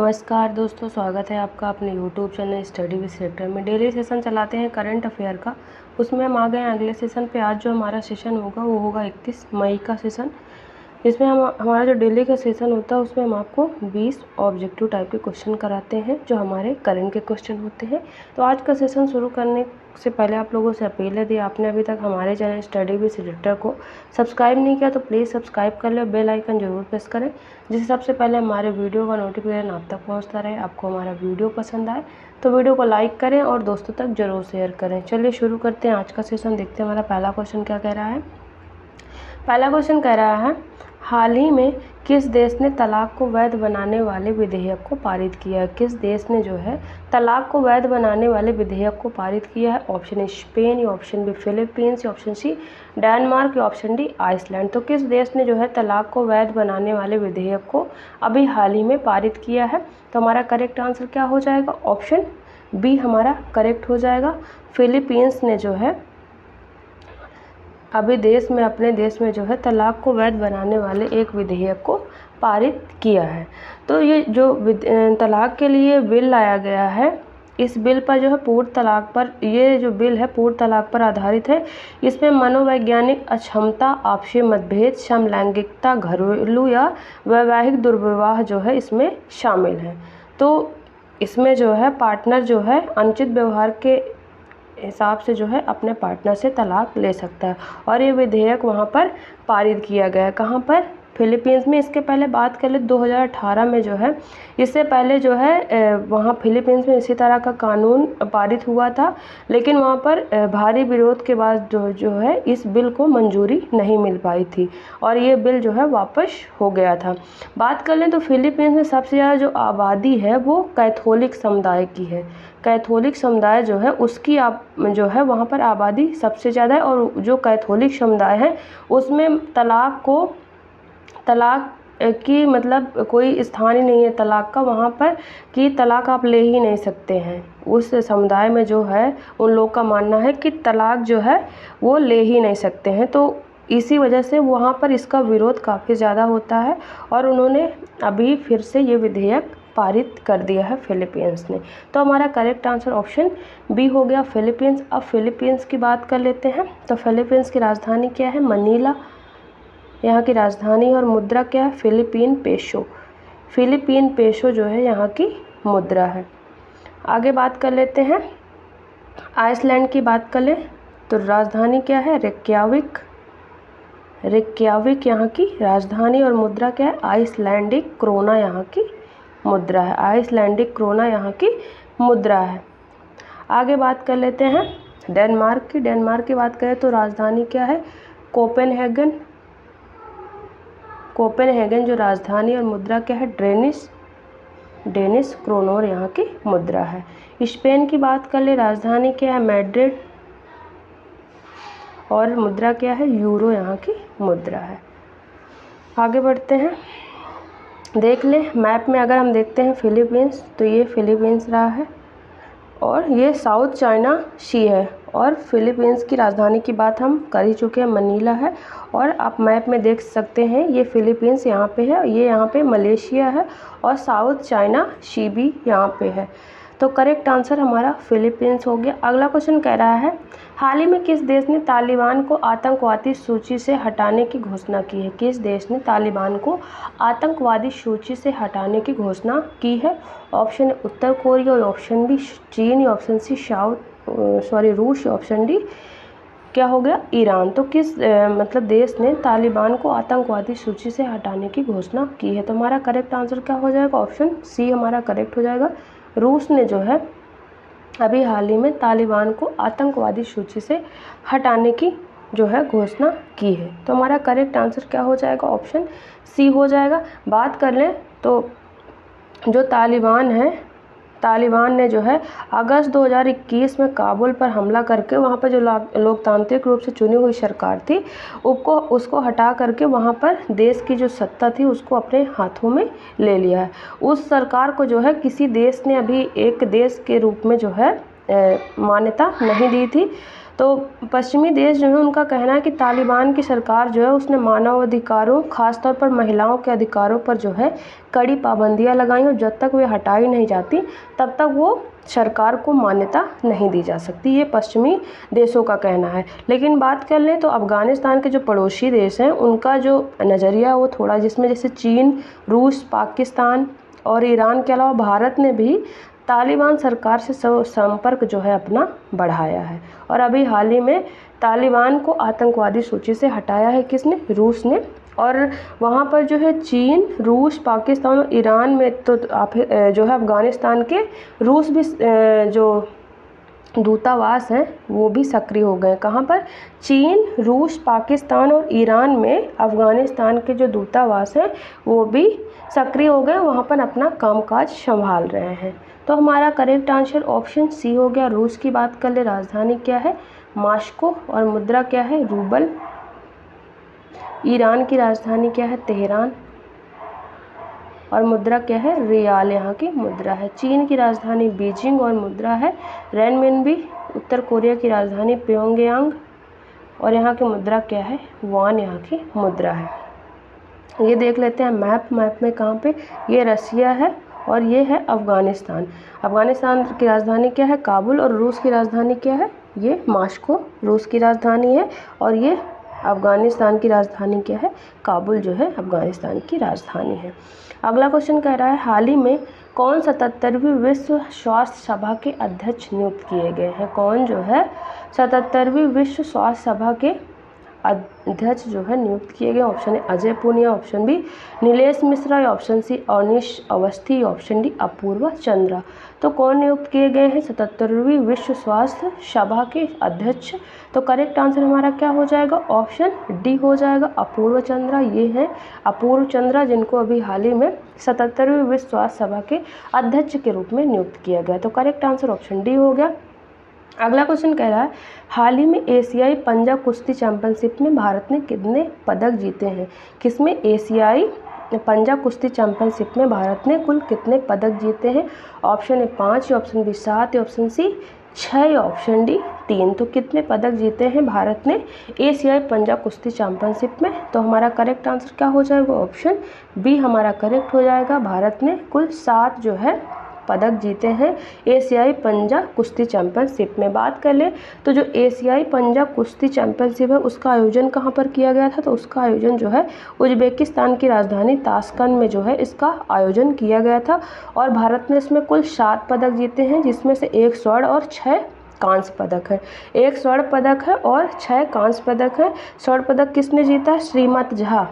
नमस्कार दोस्तों, स्वागत है आपका अपने YouTube channel study with sector में। डेली सेशन चलाते हैं करंट अफेयर का। उसमें हम आ गए हैं अगले सेशन पे। आज जो हमारा सेशन होगा वो होगा 31 मई का सेशन। इसमें हमारा जो डेली का सेशन होता है उसमें हम आपको 20 ऑब्जेक्टिव टाइप के क्वेश्चन कराते हैं जो हमारे करंट के क्वेश्चन होते हैं। तो आज का सेशन शुरू करने से पहले आप लोगों से अपील है, यदि आपने अभी तक हमारे चैनल स्टडी विद सेक्टर को सब्सक्राइब नहीं किया तो प्लीज़ सब्सक्राइब कर ले, बेल आइकन जरूर प्रेस करें जिससे सबसे पहले हमारे वीडियो का नोटिफिकेशन आप तक पहुंचता रहे। आपको हमारा वीडियो पसंद आए तो वीडियो को लाइक करें और दोस्तों तक जरूर शेयर करें। चलिए शुरू करते हैं आज का सेशन। देखते हैं हमारा पहला क्वेश्चन क्या कह रहा है। पहला क्वेश्चन कह रहा है, हाल ही में किस देश ने तलाक को वैध बनाने वाले विधेयक को पारित किया है। किस देश ने जो है तलाक को वैध बनाने वाले विधेयक को पारित किया है। ऑप्शन ए स्पेन, या ऑप्शन बी फिलीपींस, या ऑप्शन सी डेनमार्क, या ऑप्शन डी आइसलैंड। तो किस देश ने जो है तलाक को वैध बनाने वाले विधेयक को अभी हाल ही में पारित किया है। तो हमारा करेक्ट आंसर क्या हो जाएगा, ऑप्शन बी हमारा करेक्ट हो जाएगा। फिलीपींस ने जो है अभी अपने देश में जो है तलाक को वैध बनाने वाले एक विधेयक को पारित किया है। तो ये जो तलाक के लिए बिल लाया गया है, इस बिल पर जो है पूर्ण तलाक पर, ये जो बिल है पूर्ण तलाक पर आधारित है। इसमें मनोवैज्ञानिक अक्षमता, आपसी मतभेद, समलैंगिकता, घरेलू या वैवाहिक दुर्व्यवहार जो है इसमें शामिल है। तो इसमें जो है पार्टनर जो है अनुचित व्यवहार के हिसाब से जो है अपने पार्टनर से तलाक ले सकता है। और ये विधेयक वहाँ पर पारित किया गया है। कहाँ पर, फिलीपींस में। इसके पहले बात कर ले 2018 में जो है, इससे पहले जो है वहाँ फिलीपींस में इसी तरह का कानून पारित हुआ था, लेकिन वहाँ पर भारी विरोध के बाद जो है इस बिल को मंजूरी नहीं मिल पाई थी और ये बिल जो है वापस हो गया था। बात कर लें तो फिलीपींस में सबसे ज़्यादा जो आबादी है वो कैथोलिक समुदाय की है। कैथोलिक समुदाय जो है उसकी जो है वहाँ पर आबादी सबसे ज़्यादा है। और जो कैथोलिक समुदाय है उसमें तलाक की मतलब कोई स्थान ही नहीं है तलाक का वहाँ पर, कि तलाक आप ले ही नहीं सकते हैं। उस समुदाय में जो है उन लोग का मानना है कि तलाक जो है वो ले ही नहीं सकते हैं। तो इसी वजह से वहाँ पर इसका विरोध काफ़ी ज़्यादा होता है और उन्होंने अभी फिर से ये विधेयक पारित कर दिया है फिलीपींस ने। तो हमारा करेक्ट आंसर ऑप्शन बी हो गया, फिलीपींस। अब फिलीपींस की बात कर लेते हैं। तो फिलीपींस की राजधानी क्या है, मनीला यहाँ की राजधानी, और मुद्रा क्या है, फिलीपीन पेसो। फिलीपीन पेसो जो है यहाँ की मुद्रा है। आगे बात कर लेते हैं, आइसलैंड की बात कर लें तो राजधानी क्या है, रेक्याविक। रेक्याविक यहाँ की राजधानी और मुद्रा क्या है, आइसलैंडिक क्रोना यहाँ की मुद्रा है। आइसलैंडिक क्रोना यहाँ की मुद्रा है। आगे बात कर लेते हैं डेनमार्क की। डेनमार्क की बात करें तो राजधानी क्या है, कोपेनहेगन। कोपेनहेगन जो राजधानी और मुद्रा क्या है, डेनिश क्रोनोर यहाँ की मुद्रा है। स्पेन की बात कर ले, राजधानी क्या है, मैड्रिड, और मुद्रा क्या है, यूरो यहाँ की मुद्रा है। आगे बढ़ते हैं, देख ले मैप में अगर हम देखते हैं फिलीपींस, तो ये फिलीपींस रहा है और ये साउथ चाइना सी है। और फिलीपींस की राजधानी की बात हम कर ही चुके हैं, मनीला है। और आप मैप में देख सकते हैं ये फिलीपींस यहाँ पे है, ये यहाँ पे मलेशिया है और साउथ चाइना सी भी यहाँ पे है। तो करेक्ट आंसर हमारा फिलीपींस हो गया। अगला क्वेश्चन कह रहा है, हाल ही में किस देश ने तालिबान को आतंकवादी सूची से हटाने की घोषणा की है। किस देश ने तालिबान को आतंकवादी सूची से हटाने की घोषणा की है। ऑप्शन उत्तर कोरिया, ऑप्शन बी चीन, ऑप्शन सी रूस, ऑप्शन डी क्या हो गया, ईरान। तो किस मतलब देश ने तालिबान को आतंकवादी सूची से हटाने की घोषणा की है। तो हमारा करेक्ट आंसर क्या हो जाएगा, ऑप्शन सी हमारा करेक्ट हो जाएगा। रूस ने जो है अभी हाल ही में तालिबान को आतंकवादी सूची से हटाने की जो है घोषणा की है। तो हमारा करेक्ट आंसर क्या हो जाएगा, ऑप्शन सी हो जाएगा। बात कर लें तो जो तालिबान ने जो है अगस्त 2021 में काबुल पर हमला करके वहाँ पर जो लोकतांत्रिक रूप से चुनी हुई सरकार थी उसको हटा करके वहाँ पर देश की जो सत्ता थी उसको अपने हाथों में ले लिया है। उस सरकार को जो है किसी देश ने अभी एक देश के रूप में जो है मान्यता नहीं दी थी। तो पश्चिमी देश जो है उनका कहना है कि तालिबान की सरकार जो है उसने मानव अधिकारों, खासतौर पर महिलाओं के अधिकारों पर जो है कड़ी पाबंदियां लगाई, और जब तक वे हटाई नहीं जाती तब तक वो सरकार को मान्यता नहीं दी जा सकती। ये पश्चिमी देशों का कहना है। लेकिन बात कर लें तो अफ़गानिस्तान के जो पड़ोसी देश हैं उनका जो नज़रिया है वो थोड़ा, जिसमें जैसे चीन, रूस, पाकिस्तान और ईरान के अलावा भारत ने भी तालिबान सरकार से संपर्क जो है अपना बढ़ाया है। और अभी हाल ही में तालिबान को आतंकवादी सूची से हटाया है किसने? रूस ने। और वहाँ पर जो है चीन, रूस, पाकिस्तान और ईरान में तो जो है अफ़गानिस्तान के रूस भी जो दूतावास हैं वो भी सक्रिय हो गए। कहाँ पर? चीन, रूस, पाकिस्तान और ईरान में अफ़गानिस्तान के जो दूतावास हैं वो भी सक्रिय हो गए, वहाँ पर अपना कामकाज संभाल रहे हैं। तो हमारा करेक्ट आंसर ऑप्शन सी हो गया। रूस की बात कर ले, राजधानी क्या है? मास्को, और मुद्रा क्या है? रूबल। ईरान की राजधानी क्या है? तेहरान, और मुद्रा क्या है? रियाल यहाँ की मुद्रा है। चीन की राजधानी बीजिंग और मुद्रा है रेनमिनबी। उत्तर कोरिया की राजधानी प्योंगयांग और यहाँ की मुद्रा क्या है? वान यहाँ की मुद्रा है। ये देख लेते हैं मैप में कहाँ पे? ये रसिया है और ये है अफ़गानिस्तान। अफ़गानिस्तान की राजधानी क्या है? काबुल। और रूस की राजधानी क्या है? ये मास्को रूस की राजधानी है। और ये अफ़गानिस्तान की राजधानी क्या है? काबुल जो है अफ़गानिस्तान की राजधानी है। अगला क्वेश्चन कह रहा है हाल ही में कौन 77वीं विश्व स्वास्थ्य सभा के अध्यक्ष नियुक्त किए गए हैं? कौन जो है 77वीं विश्व स्वास्थ्य सभा के अध्यक्ष जो है नियुक्त किए गए? Option A Ajay Punia, option B Nilesh Mishra, option C Avnish Awasthi, option D Apurva Chandra. तो कौन नियुक्त किए गए हैं 77वीं विश्व स्वास्थ्य सभा के अध्यक्ष? तो करेक्ट आंसर हमारा क्या हो जाएगा? ऑप्शन डी हो जाएगा, अपूर्व चंद्रा। ये हैं अपूर्व चंद्रा, जिनको अभी हाल ही में 77वीं विश्व स्वास्थ्य सभा के अध्यक्ष के रूप में नियुक्त किया गया। तो करेक्ट आंसर ऑप्शन डी हो गया। अगला क्वेश्चन कह रहा है हाल ही में एशियाई पंजा कुश्ती चैंपियनशिप में भारत ने कितने पदक जीते हैं? किसमें? एशियाई पंजा कुश्ती चैंपियनशिप में भारत ने कुल कितने पदक जीते हैं? Option A 5, option B 7, option C 6, option D 3। तो कितने पदक जीते हैं भारत ने एशियाई पंजा कुश्ती चैंपियनशिप में? तो हमारा करेक्ट आंसर क्या हो जाएगा? ऑप्शन बी हमारा करेक्ट हो जाएगा। भारत ने कुल 7 जो है पदक जीते हैं एशियाई पंजा कुश्ती चैंपियनशिप में। बात कर ले तो जो एशियाई पंजा कुश्ती चैंपियनशिप है उसका आयोजन कहाँ पर किया गया था? तो उसका आयोजन जो है उज्बेकिस्तान की राजधानी ताशकंद में जो है इसका आयोजन किया गया था। और भारत ने इसमें कुल 7 पदक जीते हैं, जिसमें से 1 स्वर्ण और 6 कांस्य पदक है। 1 स्वर्ण पदक है और 6 कांस्य पदक है। स्वर्ण पदक किसने जीता? श्रीमत झा।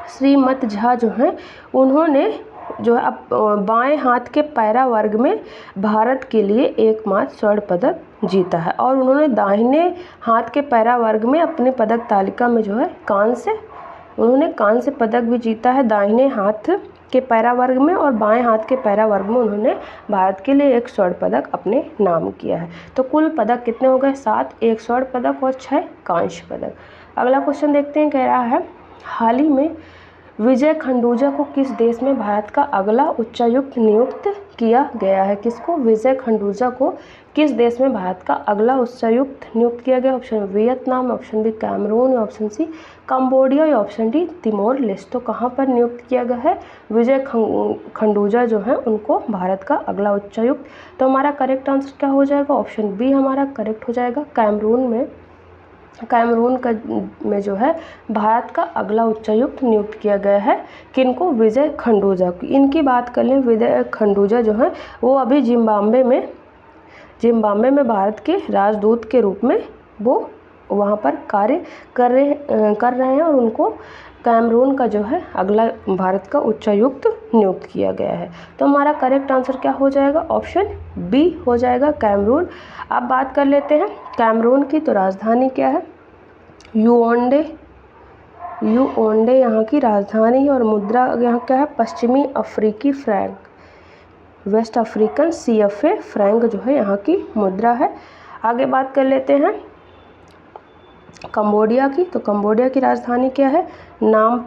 श्रीमत झा जो है उन्होंने जो है अब बाएं हाथ के पैरा वर्ग में भारत के लिए एकमात्र स्वर्ण पदक जीता है। और उन्होंने दाहिने हाथ के पैरा वर्ग में अपने पदक तालिका में जो है कांस्य पदक भी जीता है दाहिने हाथ के पैरा वर्ग में, और बाएं हाथ के पैरा वर्ग में उन्होंने भारत के लिए 1 स्वर्ण पदक अपने नाम किया है। तो कुल पदक कितने हो गए? 7, 1 स्वर्ण पदक और 6 कांस्य पदक। अगला क्वेश्चन देखते हैं, कह रहा है हाल ही में विजय खंडूजा को किस देश में भारत का अगला उच्चायुक्त नियुक्त किया गया है? किसको? विजय खंडूजा को किस देश में भारत का अगला उच्चायुक्त नियुक्त किया गया? Option Vietnam, option B Cameroon, option C Cambodia, या ऑप्शन डी तिमोर लेस्टे। तो कहाँ पर नियुक्त किया गया है विजय खंडूजा जो है उनको भारत का अगला उच्चायुक्त? तो हमारा करेक्ट आंसर क्या हो जाएगा? ऑप्शन बी हमारा करेक्ट हो जाएगा। कैमरून में जो है भारत का अगला उच्चायुक्त नियुक्त किया गया है। किनको? विजय खंडूजा की। इनकी बात कर लें, विजय खंडूजा जो है वो अभी जिम्बाब्वे में भारत के राजदूत के रूप में वो वहाँ पर कार्य कर रहे हैं, और उनको कैमरून का जो है अगला भारत का उच्चायुक्त नियुक्त किया गया है। तो हमारा करेक्ट आंसर क्या हो जाएगा? ऑप्शन बी हो जाएगा, कैमरून। अब बात कर लेते हैं कैमरून की। तो राजधानी क्या है? याओंडे यहाँ की राजधानी है। और मुद्रा यहाँ क्या है? पश्चिमी अफ्रीकी franc, West African CFA franc जो है यहाँ की मुद्रा है। आगे बात कर लेते हैं कंबोडिया की। तो कंबोडिया की राजधानी क्या है? नाम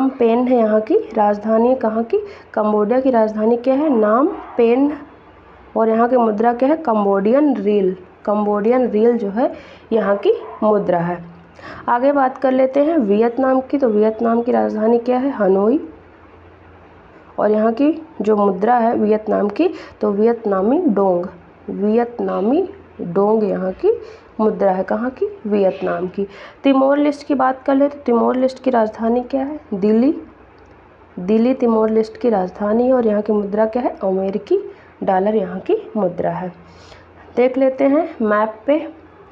पेन है यहाँ की राजधानी। कहाँ की? कंबोडिया की राजधानी क्या है? नाम पेन। और यहाँ की मुद्रा क्या है? Cambodian reel. कंबोडियन रियल जो है यहाँ की मुद्रा है। आगे बात कर लेते हैं वियतनाम की। तो वियतनाम की राजधानी क्या है? हनोई। और यहाँ की जो मुद्रा है वियतनाम की, तो वियतनामी डोंग। वियतनामी डोंग यहाँ की मुद्रा है। कहाँ की? वियतनाम की। तिमोर लेस्टे की बात कर ले तो तिमोर लेस्टे की राजधानी क्या है? दिल्ली। दिल्ली तिमोर लेस्टे की राजधानी है। और यहाँ की मुद्रा क्या है? अमेरिकी डॉलर यहाँ की मुद्रा है। देख लेते हैं मैप पे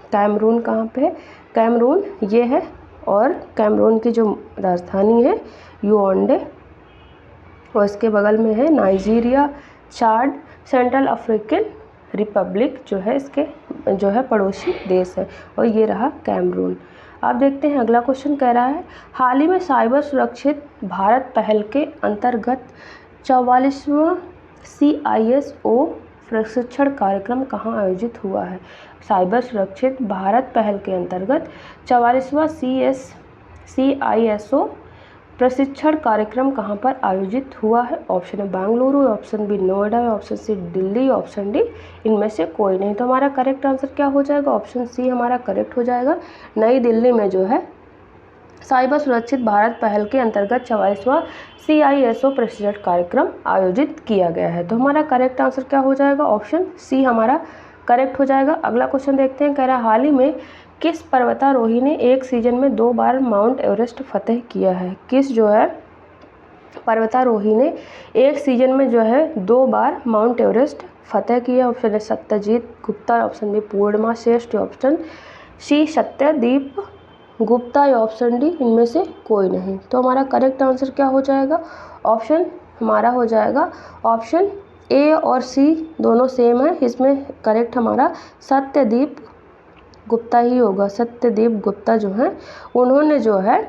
कैमरून कहाँ पे है। कैमरून ये है, और कैमरून की जो राजधानी है याओंडे, और इसके बगल में है नाइजीरिया, चाड, सेंट्रल अफ्रीकन रिपब्लिक जो है इसके जो है पड़ोसी देश है, और ये रहा कैमरून। अब देखते हैं अगला क्वेश्चन कह रहा है हाल ही में साइबर सुरक्षित भारत पहल के अंतर्गत 44वां CISO प्रशिक्षण कार्यक्रम कहाँ आयोजित हुआ है? साइबर सुरक्षित भारत पहल के अंतर्गत 44वां CISO प्रशिक्षण कार्यक्रम कहाँ पर आयोजित हुआ है? ऑप्शन है Bengaluru, option B Noida, option C Delhi, option D इनमें से कोई नहीं। तो हमारा करेक्ट आंसर क्या हो जाएगा? ऑप्शन सी हमारा करेक्ट हो जाएगा। नई दिल्ली में जो है साइबर सुरक्षित भारत पहल के अंतर्गत 44वां CISO प्रशिक्षण कार्यक्रम आयोजित किया गया है। तो हमारा करेक्ट आंसर क्या हो जाएगा? ऑप्शन सी हमारा करेक्ट हो जाएगा। अगला क्वेश्चन देखते हैं, कह रहा है हाल ही में किस पर्वतारोही ने एक सीजन में 2 बार माउंट एवरेस्ट फतेह किया है? किस जो है पर्वतारोही ने एक सीजन में जो है 2 बार माउंट एवरेस्ट फतेह किया? ऑप्शन है सत्यजीत गुप्ता, ऑप्शन बी पूर्णिमा श्रेष्ठ, ऑप्शन सी सत्यदीप गुप्ता, या ऑप्शन डी इनमें से कोई नहीं। तो हमारा करेक्ट आंसर क्या हो जाएगा? ऑप्शन हमारा हो जाएगा ऑप्शन ए और सी दोनों सेम है। इसमें करेक्ट हमारा सत्यदीप गुप्ता ही होगा। सत्यदीप गुप्ता जो हैं उन्होंने जो है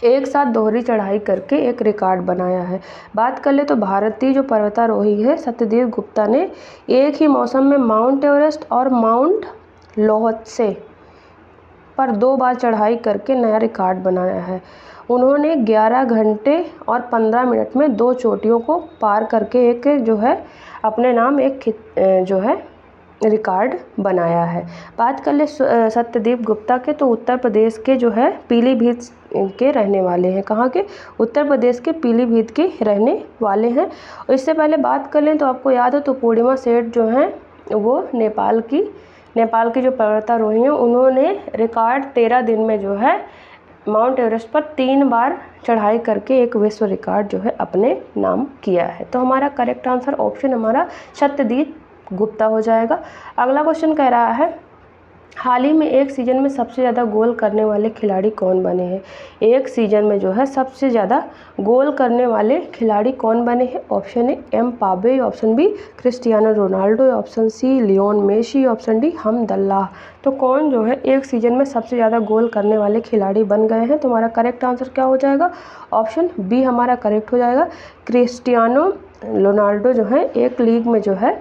एक साथ दोहरी चढ़ाई करके एक रिकॉर्ड बनाया है। बात कर ले तो भारतीय जो पर्वतारोही है सत्यदीप गुप्ता ने एक ही मौसम में माउंट एवरेस्ट और माउंट लोहत्से पर 2 बार चढ़ाई करके नया रिकॉर्ड बनाया है। उन्होंने 11 घंटे और 15 मिनट में 2 चोटियों को पार करके एक जो है अपने नाम एक जो है रिकॉर्ड बनाया है। बात कर ले सत्यदीप गुप्ता के, तो उत्तर प्रदेश के जो है पीलीभीत के रहने वाले हैं। कहाँ के? उत्तर प्रदेश के पीलीभीत के रहने वाले हैं। और इससे पहले बात कर लें तो आपको याद हो तो पूर्णिमा सेठ जो हैं वो नेपाल की जो पर्वतारोही हैं उन्होंने रिकॉर्ड 13 दिन में जो है माउंट एवरेस्ट पर 3 बार चढ़ाई करके एक विश्व रिकॉर्ड जो है अपने नाम किया है। तो हमारा करेक्ट आंसर ऑप्शन हमारा सत्यदीप गुप्ता हो जाएगा। अगला क्वेश्चन कह रहा है हाल ही में एक सीज़न में सबसे ज़्यादा गोल करने वाले खिलाड़ी कौन बने हैं? एक सीज़न में जो है सबसे ज़्यादा गोल करने वाले खिलाड़ी कौन बने हैं? Option A Mbappe, option B Cristiano Ronaldo, option C Lionel Messi, option D Hamdallah. तो कौन जो है एक सीज़न में सबसे ज़्यादा गोल करने वाले खिलाड़ी बन गए हैं? तो हमारा करेक्ट आंसर क्या हो जाएगा? ऑप्शन बी हमारा करेक्ट हो जाएगा। क्रिस्टियानो रोनाल्डो जो है एक लीग में जो है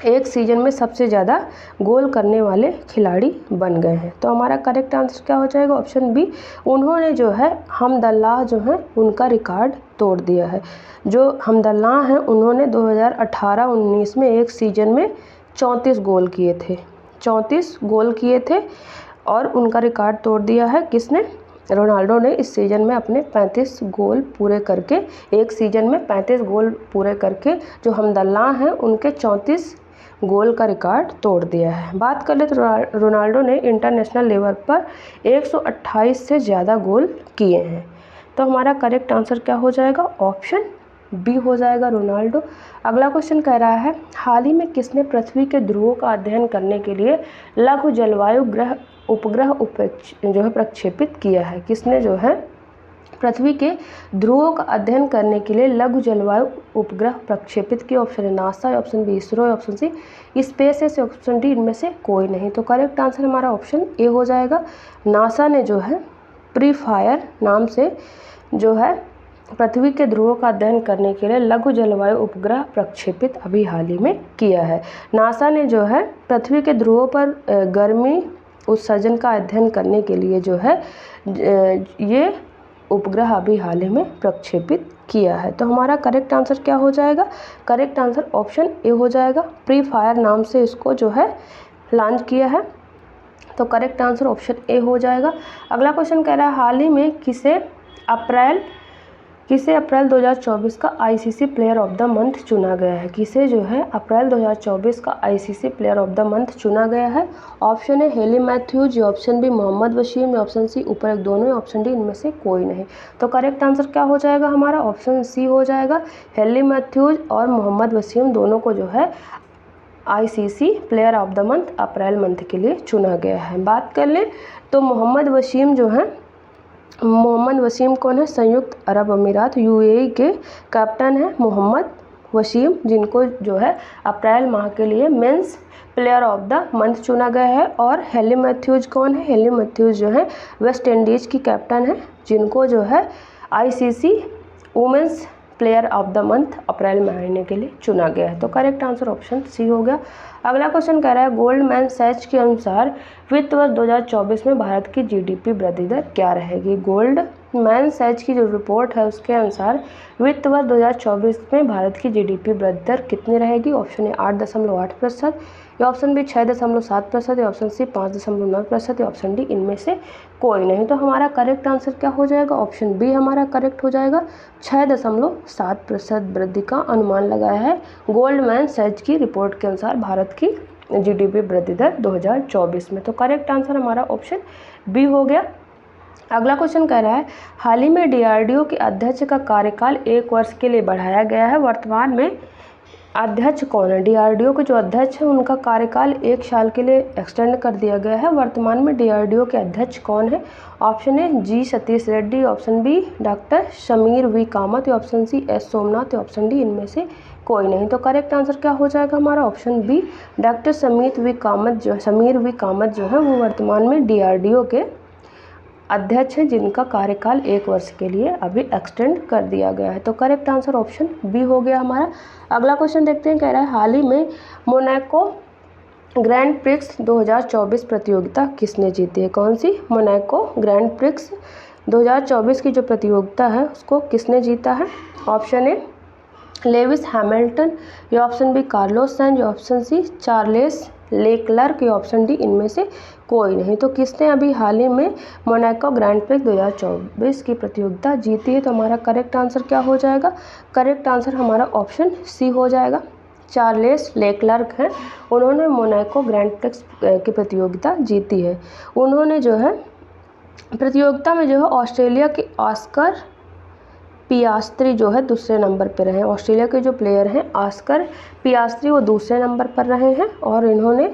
एक सीज़न में सबसे ज़्यादा गोल करने वाले खिलाड़ी बन गए हैं। तो हमारा करेक्ट आंसर क्या हो जाएगा? Option B. उन्होंने जो है हमदल्ला जो है उनका रिकॉर्ड तोड़ दिया है। जो हमदल्ला हैं उन्होंने 2018-19 में एक सीज़न में 34 गोल किए थे। 34 गोल किए थे और उनका रिकॉर्ड तोड़ दिया है। किसने? रोनाल्डो ने इस सीज़न में अपने 35 गोल पूरे करके, एक सीज़न में 35 गोल पूरे करके जो हमदल्ला हैं उनके 34 गोल का रिकॉर्ड तोड़ दिया है। बात कर ले तो रोनाल्डो ने इंटरनेशनल लेवल पर 128 से ज़्यादा गोल किए हैं। तो हमारा करेक्ट आंसर क्या हो जाएगा? ऑप्शन बी हो जाएगा रोनाल्डो। अगला क्वेश्चन कह रहा है हाल ही में किसने पृथ्वी के ध्रुवों का अध्ययन करने के लिए लघु जलवायु उपग्रह जो है प्रक्षेपित किया है? किसने जो है पृथ्वी के ध्रुवों का अध्ययन करने के लिए लघु जलवायु उपग्रह प्रक्षेपित किया? ऑप्शन है NASA, option B ISRO, option C SpaceX, option D इनमें से कोई नहीं। तो करेक्ट आंसर हमारा ऑप्शन ए हो जाएगा। नासा ने जो है प्रीफायर नाम से जो है पृथ्वी के ध्रुवों का अध्ययन करने के लिए लघु जलवायु उपग्रह प्रक्षेपित अभी हाल ही में किया है। नासा ने जो है पृथ्वी के ध्रुवों पर गर्मी उत्सर्जन का अध्ययन करने के लिए जो है ये उपग्रह अभी हाल ही में प्रक्षेपित किया है। तो हमारा करेक्ट आंसर क्या हो जाएगा? करेक्ट आंसर ऑप्शन ए हो जाएगा। प्री फायर नाम से इसको जो है लॉन्च किया है। तो करेक्ट आंसर ऑप्शन ए हो जाएगा। अगला क्वेश्चन कह रहा है हाल ही में किसे अप्रैल 2024 का ICC player of the month चुना गया है। किसे जो है अप्रैल 2024 का ICC player of the month चुना गया है। Option A Hayley Matthews, option B Mohammad Waseem, option C ऊपर एक दोनों, ऑप्शन डी इनमें से कोई नहीं। तो करेक्ट आंसर क्या हो जाएगा हमारा, ऑप्शन सी हो जाएगा। हेली मैथ्यूज और मोहम्मद वसीम दोनों को जो है ICC player of the month April month के लिए चुना गया है। बात कर लें तो मोहम्मद वसीम कौन है, संयुक्त अरब अमीरात यूएई के कैप्टन है मोहम्मद वसीम, जिनको जो है अप्रैल माह के लिए men's player of the month चुना गया है। और हेली मैथ्यूज कौन है, हेली मैथ्यूज जो है वेस्ट इंडीज़ की कैप्टन है, जिनको जो है ICC women's player of the month अप्रैल महीने के लिए चुना गया है। तो करेक्ट आंसर ऑप्शन सी हो गया। अगला क्वेश्चन कह रहा है गोल्डमैन सैच के अनुसार वित्त वर्ष 2024 में भारत की जीडीपी वृद्धि दर क्या रहेगी। गोल्डमैन सैच की जो रिपोर्ट है उसके अनुसार वित्त वर्ष 2024 में भारत की जीडीपी वृद्धि दर कितनी रहेगी। ऑप्शन ए 8.8%, या ऑप्शन बी 6.7%, या ऑप्शन सी 5.9%, या ऑप्शन डी इनमें से कोई नहीं। तो हमारा करेक्ट आंसर क्या हो जाएगा, ऑप्शन बी हमारा करेक्ट हो जाएगा। 6.7% वृद्धि का अनुमान लगाया है गोल्डमैन सैच की रिपोर्ट के अनुसार भारत की जीडीपी वृद्धि दर 2024 में। तो करेक्ट आंसर हमारा ऑप्शन बी हो गया। अगला क्वेश्चन कह रहा है हाल ही में डीआरडीओ के अध्यक्ष का कार्यकाल 1 वर्ष के लिए बढ़ाया गया है। वर्तमान में अध्यक्ष कौन है, डीआरडीओ के जो अध्यक्ष हैं उनका कार्यकाल 1 साल के लिए एक्सटेंड कर दिया गया है। वर्तमान में डीआरडीओ के अध्यक्ष कौन है। Option A G Satish Reddy, option B doctor Sameer V Kamat, या ऑप्शन सी एस सोमनाथ, या ऑप्शन डी इनमें से कोई नहीं। तो करेक्ट आंसर क्या हो जाएगा हमारा, option B doctor Sameer V Kamat जो है वो वर्तमान में डीआरडीओ के अध्यक्ष हैं, जिनका कार्यकाल 1 वर्ष के लिए अभी एक्सटेंड कर दिया गया है। तो करेक्ट आंसर ऑप्शन बी हो गया हमारा। अगला क्वेश्चन देखते हैं, कह रहा है हाल ही में मोनाको ग्रैंड प्रिक्स 2024 प्रतियोगिता किसने जीती है। कौन सी, मोनाको ग्रैंड प्रिक्स 2024 की जो प्रतियोगिता है उसको किसने जीता है। ऑप्शन ए लेविस हैमिल्टन, या ऑप्शन बी कार्लोस सैंज, या ऑप्शन सी चार्लेस लेक्लर्क, या ऑप्शन डी इनमें से कोई नहीं। तो किसने अभी हाल ही में मोनाको ग्रैंड प्रिक्स 2024 की प्रतियोगिता जीती है। तो हमारा करेक्ट आंसर क्या हो जाएगा, करेक्ट आंसर हमारा ऑप्शन सी हो जाएगा। चार्लेस लेक्लर्क हैं, उन्होंने मोनाको ग्रैंड प्रिक्स की प्रतियोगिता जीती है। उन्होंने जो है प्रतियोगिता में जो है ऑस्ट्रेलिया के ऑस्कर पियास्त्री जो है दूसरे नंबर पर रहे हैं। ऑस्ट्रेलिया के जो प्लेयर हैं ऑस्कर पियास्त्री वो दूसरे नंबर पर रहे हैं, और इन्होंने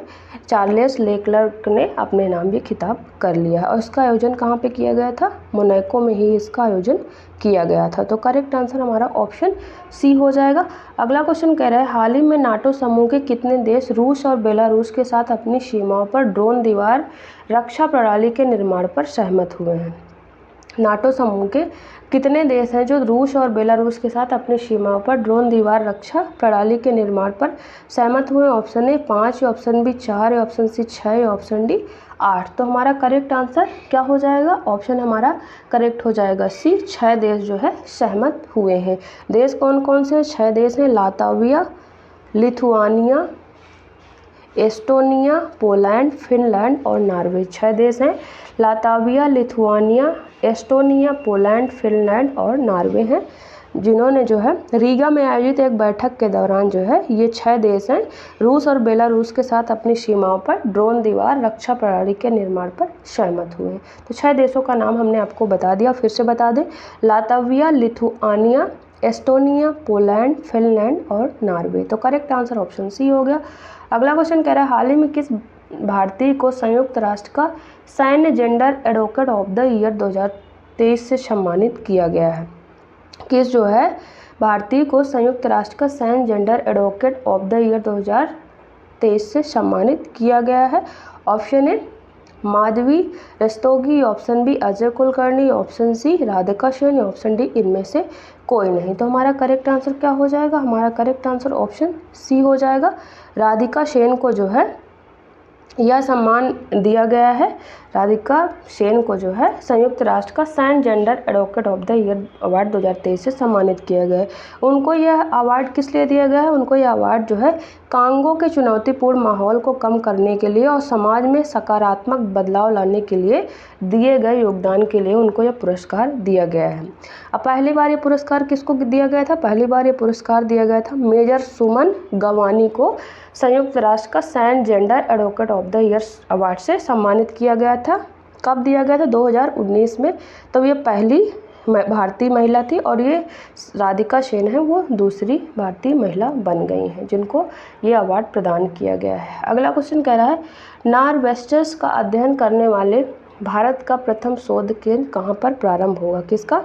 चार्लेस लेक्लर्क ने अपने नाम भी खिताब कर लिया है। और इसका आयोजन कहाँ पे किया गया था, मोनाको में ही इसका आयोजन किया गया था। तो करेक्ट आंसर हमारा ऑप्शन सी हो जाएगा। अगला क्वेश्चन कह रहा है हाल ही में नाटो समूह के कितने देश रूस और बेलारूस के साथ अपनी सीमाओं पर ड्रोन दीवार रक्षा प्रणाली के निर्माण पर सहमत हुए हैं। नाटो समूह के कितने देश हैं जो रूस और बेलारूस के साथ अपनी सीमाओं पर ड्रोन दीवार रक्षा प्रणाली के निर्माण पर सहमत हुए। Option A 5, option B 4, option C 6, option D 8। तो हमारा करेक्ट आंसर क्या हो जाएगा, ऑप्शन हमारा करेक्ट हो जाएगा सी, 6 देश जो है सहमत हुए हैं। देश कौन कौन से हैं, 6 देश हैं, Latvia, Lithuania, Estonia, Poland, Finland और नॉर्वे। 6 देश हैं, Latvia, Lithuania, Estonia, Poland, Finland और नॉर्वे हैं, जिन्होंने जो है रीगा में आयोजित एक बैठक के दौरान जो है ये 6 देश हैं रूस और बेलारूस के साथ अपनी सीमाओं पर ड्रोन दीवार रक्षा प्रणाली के निर्माण पर सहमत हुए हैं। तो 6 देशों का नाम हमने आपको बता दिया, फिर से बता दें, Latvia, Lithuania, Estonia, Poland, Finland और नॉर्वे। तो करेक्ट आंसर ऑप्शन सी हो गया। अगला क्वेश्चन कह रहा है हाल ही में किस भारतीय को संयुक्त राष्ट्र का सैन्य gender advocate of the year 2023 से सम्मानित किया गया है। किस जो है भारतीय को संयुक्त राष्ट्र का सैन्य gender advocate of the year 2023 से सम्मानित किया गया है। Option A Madhavi Rastogi, option B Ajay Kulkarni, option C Radhika Sen, option D इनमें से कोई नहीं। तो हमारा करेक्ट आंसर क्या हो जाएगा, हमारा करेक्ट आंसर ऑप्शन सी हो जाएगा। राधिका सेन को जो है यह सम्मान दिया गया है राधिका सेन को, जो है संयुक्त राष्ट्र का सेंट gender advocate of the year award 2023 से सम्मानित किया गया है। उनको यह अवार्ड किस लिए दिया गया है? उनको यह अवार्ड जो है कांगो के चुनौतीपूर्ण माहौल को कम करने के लिए और समाज में सकारात्मक बदलाव लाने के लिए दिए गए योगदान के लिए उनको यह पुरस्कार दिया गया है। अब पहली बार ये पुरस्कार किसको दिया गया था? पहली बार ये पुरस्कार दिया गया था मेजर सुमन गवानी को संयुक्त राष्ट्र का सेंट gender advocate of the year award से सम्मानित किया गया था। कब दिया गया था? 2019 में। तो ये पहली भारतीय महिला थी और ये राधिका सेन है वो दूसरी भारतीय महिला बन गई हैं जिनको ये अवार्ड प्रदान किया गया है। अगला क्वेश्चन कह रहा है नॉर्वेस्टर्स का अध्ययन करने वाले भारत का प्रथम शोध केंद्र कहाँ पर प्रारंभ होगा? किसका?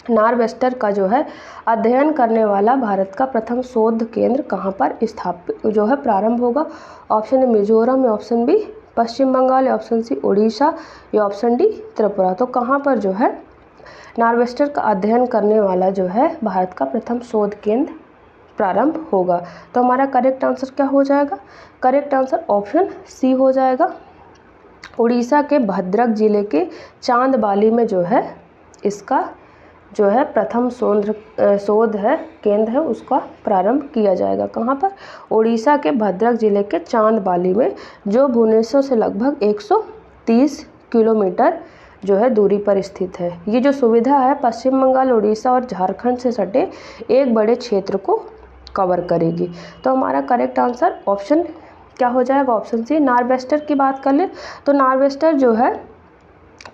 नॉर्वेस्टर का जो है अध्ययन करने वाला भारत का प्रथम शोध केंद्र कहाँ पर स्थापित जो है प्रारंभ होगा? ऑप्शन ए मिजोरम, या ऑप्शन बी पश्चिम बंगाल, या ऑप्शन सी उड़ीसा, या ऑप्शन डी त्रिपुरा। तो कहाँ पर जो है नॉर्वेस्टर का अध्ययन करने वाला जो है भारत का प्रथम शोध केंद्र प्रारंभ होगा? तो हमारा करेक्ट आंसर क्या हो जाएगा? करेक्ट आंसर ऑप्शन सी हो जाएगा। उड़ीसा के भद्रक जिले के चांदबाली में जो है इसका जो है प्रथम शोध है केंद्र है उसका प्रारंभ किया जाएगा। कहाँ पर? उड़ीसा के भद्रक जिले के चांदबाली में, जो भुवनेश्वर से लगभग 130 किलोमीटर जो है दूरी पर स्थित है। ये जो सुविधा है पश्चिम बंगाल, उड़ीसा और झारखंड से सटे एक बड़े क्षेत्र को कवर करेगी। तो हमारा करेक्ट आंसर ऑप्शन क्या हो जाएगा? Option C. नॉर्वेस्टर की बात कर ले तो नॉर्वेस्टर जो है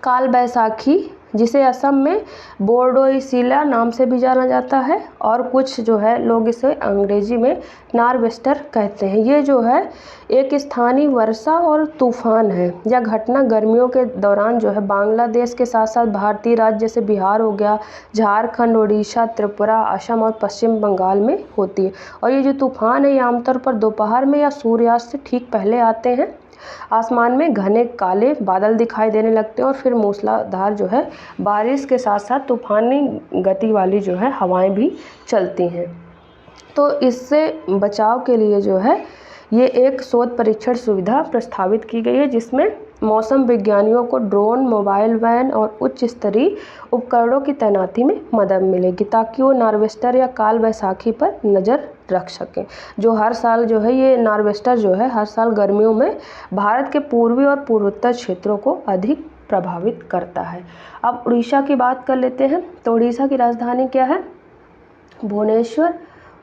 काल बैसाखी, जिसे असम में बोर्डोइसिला नाम से भी जाना जाता है, और कुछ जो है लोग इसे अंग्रेजी में नॉर्वेस्टर कहते हैं। ये जो है एक स्थानीय वर्षा और तूफान है या घटना गर्मियों के दौरान जो है बांग्लादेश के साथ साथ भारतीय राज्य जैसे बिहार हो गया, झारखंड, उड़ीसा, त्रिपुरा, असम और पश्चिम बंगाल में होती है। और ये जो तूफान है ये आमतौर पर दोपहर में या सूर्यास्त से ठीक पहले आते हैं। आसमान में घने काले बादल दिखाई देने लगते हैं और फिर मूसलाधार जो है बारिश के साथ साथ तूफानी गति वाली जो है हवाएं भी चलती हैं। तो इससे बचाव के लिए जो है ये एक शोध परीक्षण सुविधा प्रस्तावित की गई है, जिसमें मौसम विज्ञानियों को ड्रोन, मोबाइल वैन और उच्च स्तरीय उपकरणों की तैनाती में मदद मिलेगी, ताकि वो नॉर्वेस्टर या काल बैसाखी पर नज़र रख सकें। जो हर साल जो है ये नॉर्वेस्टर जो है हर साल गर्मियों में भारत के पूर्वी और पूर्वोत्तर क्षेत्रों को अधिक प्रभावित करता है। अब उड़ीसा की बात कर लेते हैं। तो उड़ीसा की राजधानी क्या है? भुवनेश्वर।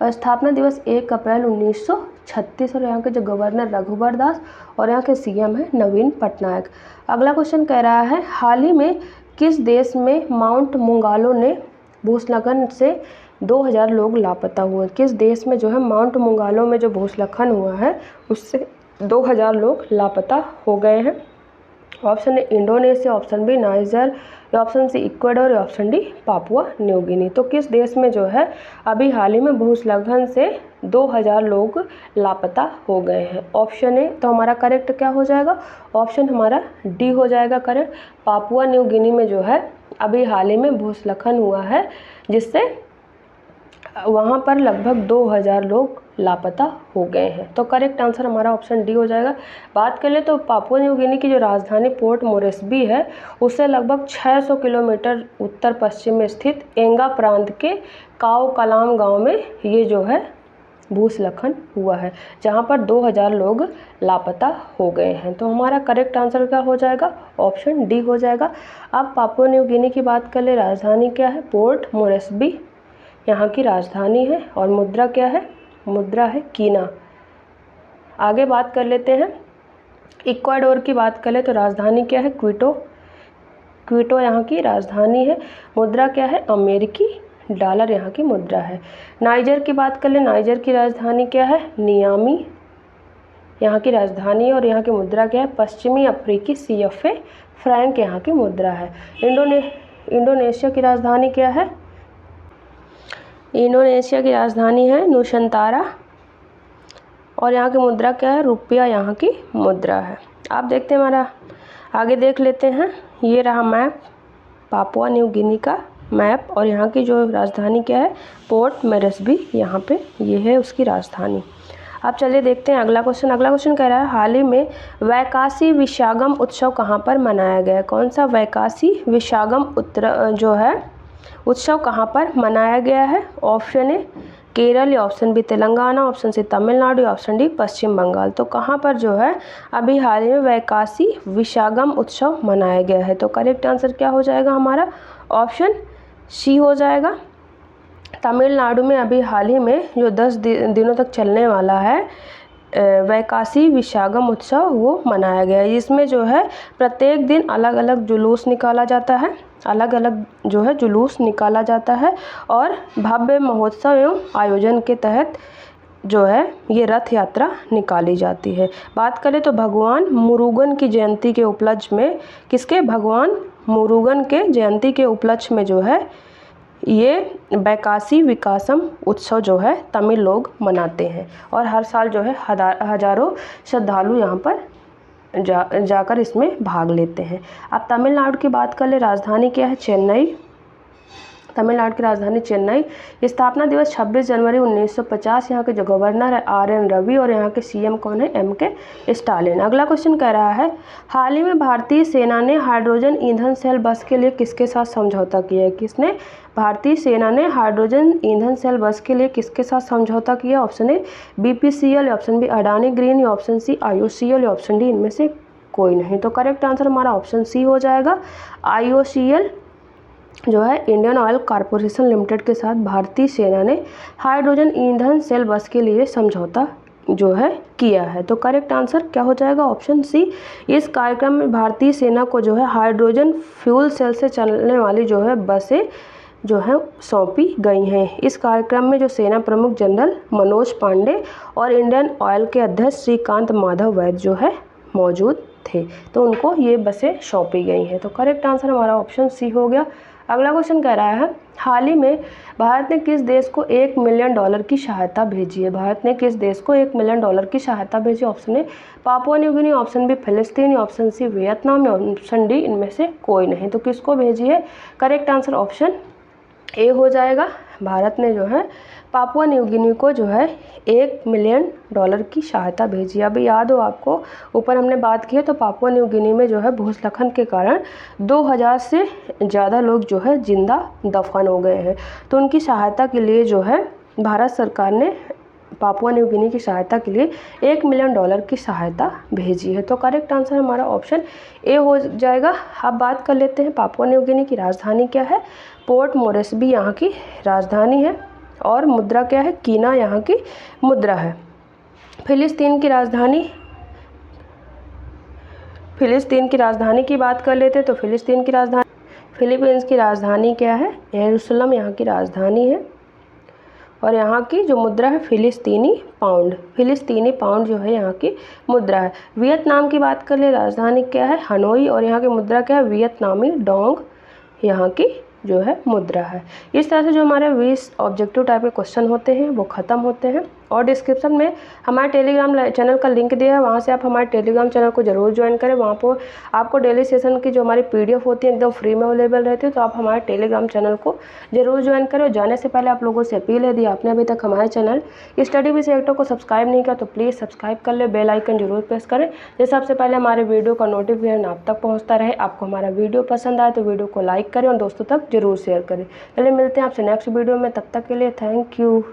और स्थापना दिवस 1 अप्रैल 1936 और यहाँ के जो गवर्नर रघुवर दास और यहाँ के सीएम है नवीन पटनायक। अगला क्वेश्चन कह रहा है हाल ही में किस देश में माउंट मुंगालो ने भूस्खलन से 2000 लोग लापता हुए? किस देश में जो है माउंट मुंगालो में जो भूस्खलन हुआ है उससे 2000 लोग लापता हो गए हैं? Option A Indonesia, option B Niger, या ऑप्शन सी इक्वाडोर, या option D Papua New Guinea. तो किस देश में जो है अभी हाल ही में भूस्खलन से 2000 लोग लापता हो गए हैं? ऑप्शन ए। तो हमारा करेक्ट क्या हो जाएगा? ऑप्शन हमारा डी हो जाएगा करेक्ट। पापुआ न्यू गिनी में जो है अभी हाल ही में भूस्खलन हुआ है, जिससे वहाँ पर लगभग 2000 लोग लापता हो गए हैं। तो करेक्ट आंसर हमारा ऑप्शन डी हो जाएगा। बात कर ले तो पापुआ न्यू गिनी की जो राजधानी पोर्ट मोरेस्बी है उससे लगभग 600 किलोमीटर उत्तर पश्चिम में स्थित एंगा प्रांत के काओ कलाम गांव में ये जो है भूस्खलन हुआ है, जहां पर 2000 लोग लापता हो गए हैं। तो हमारा करेक्ट आंसर क्या हो जाएगा? ऑप्शन डी हो जाएगा। अब पापुआ न्यू गिनी की बात कर ले, राजधानी क्या है? पोर्ट मोरेस्बी यहाँ की राजधानी है, और मुद्रा क्या है? मुद्रा है कीना। आगे बात कर लेते हैं इक्वाडोर की बात करें तो राजधानी क्या है? क्विटो। क्विटो यहाँ की राजधानी है। मुद्रा क्या है? अमेरिकी डॉलर यहाँ की मुद्रा है। नाइजर की बात कर ले, नाइजर की राजधानी क्या है? नियामी यहाँ की राजधानी है, और यहाँ की मुद्रा क्या है? पश्चिमी अफ्रीकी CFA फ्रैंक यहाँ की मुद्रा है। इंडोनेशिया की राजधानी क्या है? इंडोनेशिया की राजधानी है नुसंतारा, और यहाँ की मुद्रा क्या है? रुपया यहाँ की मुद्रा है। आप देखते हैं हमारा आगे देख लेते हैं। ये रहा मैप, पापुआ न्यू गिनी का मैप, और यहाँ की जो राजधानी क्या है? पोर्ट मोरेस्बी, यहाँ पे ये है उसकी राजधानी। अब चलिए देखते हैं अगला क्वेश्चन। अगला क्वेश्चन कह रहा है हाल ही में वैकासी विशागम उत्सव कहाँ पर मनाया गया है। कौन सा वैकासी विशागम उत्सव कहाँ पर मनाया गया है। ऑप्शन ए केरल, या option B Telangana, option C Tamil Nadu, या ऑप्शन डी पश्चिम बंगाल। तो कहाँ पर जो है अभी हाल ही में वैकासी विशागम उत्सव मनाया गया है। तो करेक्ट आंसर क्या हो जाएगा हमारा, ऑप्शन सी हो जाएगा। तमिलनाडु में अभी हाल ही में जो 10 दिनों तक चलने वाला है वैकासी विशागम उत्सव वो मनाया गया है। इसमें जो है प्रत्येक दिन अलग अलग जुलूस निकाला जाता है, अलग अलग जो है जुलूस निकाला जाता है और भव्य महोत्सव एवं आयोजन के तहत जो है ये रथ यात्रा निकाली जाती है। बात करें तो भगवान मुरुगन की जयंती के उपलक्ष्य में, किसके, भगवान मुरुगन के जयंती के उपलक्ष्य में जो है ये वैकासी विकासम उत्सव जो है तमिल लोग मनाते हैं और हर साल जो है हजारों श्रद्धालु यहाँ पर जाकर इसमें भाग लेते हैं। अब तमिलनाडु की बात कर ले, राजधानी क्या है, चेन्नई। तमिलनाडु की राजधानी चेन्नई। स्थापना दिवस 26 जनवरी 1950। यहाँ के जो गवर्नर है RN रवि और यहाँ के CM कौन है, MK स्टालिन। अगला क्वेश्चन कह रहा है हाल ही में भारतीय सेना ने हाइड्रोजन ईंधन सेल बस के लिए किसके साथ समझौता किया है। किसने, भारतीय सेना ने हाइड्रोजन ईंधन सेल बस के लिए किसके साथ समझौता किया। Option A BPCL, option B Adani green, या ऑप्शन सी IOCL, या ऑप्शन डी इनमें से कोई नहीं। तो करेक्ट आंसर हमारा ऑप्शन सी हो जाएगा। IOCL जो है इंडियन ऑयल कॉरपोरेशन लिमिटेड के साथ भारतीय सेना ने हाइड्रोजन ईंधन सेल बस के लिए समझौता जो है किया है। तो करेक्ट आंसर क्या हो जाएगा, ऑप्शन सी। इस कार्यक्रम में भारतीय सेना को जो है हाइड्रोजन फ्यूल सेल से चलने वाली जो है बसें जो है सौंपी गई हैं। इस कार्यक्रम में जो सेना प्रमुख जनरल मनोज पांडे और इंडियन ऑयल के अध्यक्ष श्रीकांत माधव वैद्य जो है मौजूद थे, तो उनको ये बसें सौंपी गई हैं। तो करेक्ट आंसर हमारा ऑप्शन सी हो गया। अगला क्वेश्चन कह रहा है हाल ही में भारत ने किस देश को $1 मिलियन की सहायता भेजी है। भारत ने किस देश को $1 मिलियन की सहायता भेजी। Option A Papua New Guinea, option B फिलिस्तीन, option C Vietnam, option D इनमें से कोई नहीं। तो किसको भेजी है, करेक्ट आंसर ऑप्शन ए हो जाएगा। भारत ने जो है पापुआ न्यू गिनी को जो है $1 मिलियन की सहायता भेजी। अभी याद हो आपको, ऊपर हमने बात की है, तो पापुआ न्यू गिनी में जो है भूस्खलन के कारण 2000 से ज़्यादा लोग जो है जिंदा दफन हो गए हैं। तो उनकी सहायता के लिए जो है भारत सरकार ने पापुआ न्यू गिनी की सहायता के लिए $1 मिलियन की सहायता भेजी है। तो करेक्ट आंसर हमारा ऑप्शन ए हो जाएगा। अब बात कर लेते हैं पापुआ न्यू गिनी की राजधानी क्या है। पोर्ट मोरेस्बी यहाँ की राजधानी है और मुद्रा क्या है, कीना यहाँ की मुद्रा है। फिलिस्तीन की राजधानी की बात कर लेते हैं तो फिलीपींस की राजधानी क्या है, यरूशलेम यहाँ की राजधानी है और यहाँ की जो मुद्रा है फिलिस्तीनी पाउंड जो है यहाँ की मुद्रा है। वियतनाम की बात कर ले, राजधानी क्या है, हनोई और यहाँ की मुद्रा क्या है, वियतनामी डोंग यहाँ की जो है मुद्रा है। इस तरह से जो हमारे 20 ऑब्जेक्टिव टाइप के क्वेश्चन होते हैं वो ख़त्म होते हैं और डिस्क्रिप्शन में हमारे टेलीग्राम चैनल का लिंक दिया है, वहाँ से आप हमारे टेलीग्राम चैनल को ज़रूर ज्वाइन करें। वहाँ पर आपको डेली सेशन की जो हमारी PDF होती है एकदम फ्री में अवेलेबल रहती है, तो आप हमारे टेलीग्राम चैनल को ज़रूर ज्वाइन करें। जाने से पहले आप लोगों से अपील है, यदि आपने अभी तक हमारे चैनल स्टडी विद सेलेक्टर को सब्सक्राइब नहीं किया तो प्लीज़ सब्सक्राइब कर ले, बेल आइकन जरूर प्रेस करें, जिससे सबसे पहले हमारे वीडियो का नोटिफिकेशन आप तक पहुँचता रहे। आपको हमारा वीडियो पसंद आए तो वीडियो को लाइक करें और दोस्तों तक जरूर शेयर करें। चलिए मिलते हैं आपसे नेक्स्ट वीडियो में, तब तक के लिए थैंक यू।